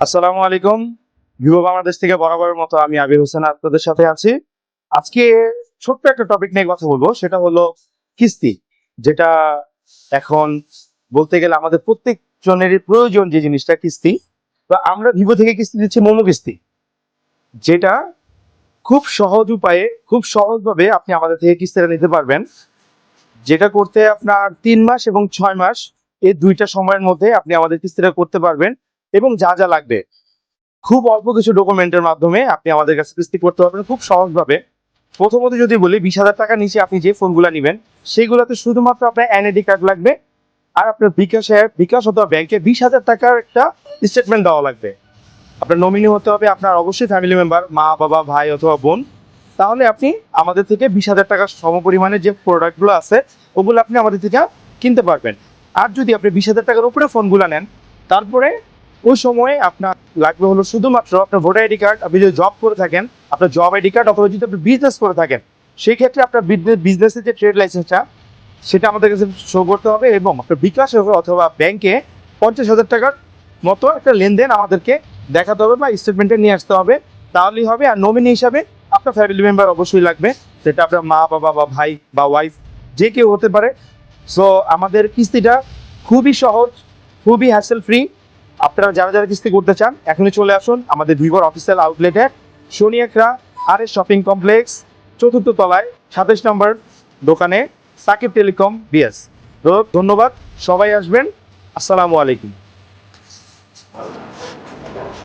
আসসালামু আলাইকুম। ভিভো বাংলাদেশ থেকে বরাবরের মতো আমি আবির হোসেন আপনাদের সাথে আছি। আজকে ছোট্ট একটা টপিক নিয়ে কথা বলবো, সেটা হলো কিস্তি। যেটা এখন বলতে গেলে আমাদের প্রত্যেক জনেরই প্রয়োজন, যে জিনিসটা কিস্তি। তো আমরা ভিভো থেকে কিস্তি দিচ্ছি মোমো কিস্তি, যেটা খুব সহজ উপায়ে খুব সহজভাবে আপনি আমাদের থেকে কিস্তিটা নিতে পারবেন। যেটা করতে আপনার 3 মাস এবং 6 মাস, এই দুইটা সময়ের মধ্যে আপনি আমাদের কিস্তিটা করতে পারবেন। এবং যা যা লাগবে, খুব অল্প কিছু ডকুমেন্টের মাধ্যমে আপনি আমাদের কাছে কিস্তি করতে পারবেন খুব সহজভাবে। প্রথমত যদি বলি, 20,000 টাকার নিচে আপনি যে ফোনগুলো নেবেন সেইগুলোতে শুধুমাত্র আপনার এনআইডি কার্ড লাগবে, আর আপনার বিকাশ অথবা ব্যাংকে 20,000 টাকার একটা স্টেটমেন্ট দেওয়া লাগবে। আপনার নমিনি হতে হবে আপনার অবশ্যই ফ্যামিলি মেম্বার, মা বাবা ভাই অথবা বোন। তাহলে আপনি আমাদের থেকে 20,000 টাকার সমপরিমাণে যে প্রোডাক্টগুলো আছে ওগুলো আপনি আমাদের থেকে কিনতে পারবেন। আর যদি আপনি 20,000 টাকার উপরে ফোনগুলো নেন, তারপরে ওই সময়ে আপনার লাগবে হলো শুধুমাত্র আপনার ভোটার আইডি কার্ড। আপনি যদি জব করে থাকেন, আপনার জব আইডি কার্ড, অথবা যদি আপনি বিজনেস করে থাকেন সেই ক্ষেত্রে আপনার বিজনেসের যে ট্রেড লাইসেন্সটা সেটা আমাদের কাছে শো করতে হবে, এবং আপনার বিকাশ অথবা ব্যাংকে 50,000 টাকার মতো একটা লেনদেন আমাদেরকে দেখাতে হবে বা স্টেটমেন্টে নিয়ে আসতে হবে। তাহলেই হবে। আর নমিনি হিসাবে আপনার ফ্যামিলি মেম্বার অবশ্যই লাগবে, সেটা আপনার মা বাবা বা ভাই বা ওয়াইফ, যে কেউ হতে পারে। সো আমাদের কিস্তিটা খুবই সহজ, খুবই হ্যাসেল ফ্রি। আপনারা যারা যারা কিস্তি করতে চান এখনই চলে আসুন আমাদের ভিভোর অফিসিয়াল আউটলেটে, সোনিয়াকড়া আর এস শপিং কমপ্লেক্স, 4th তলায় 27 নম্বর দোকানে, সাকিব টেলিকম বিএস। তো ধন্যবাদ, সবাই আসবেন। আসসালামু আলাইকুম।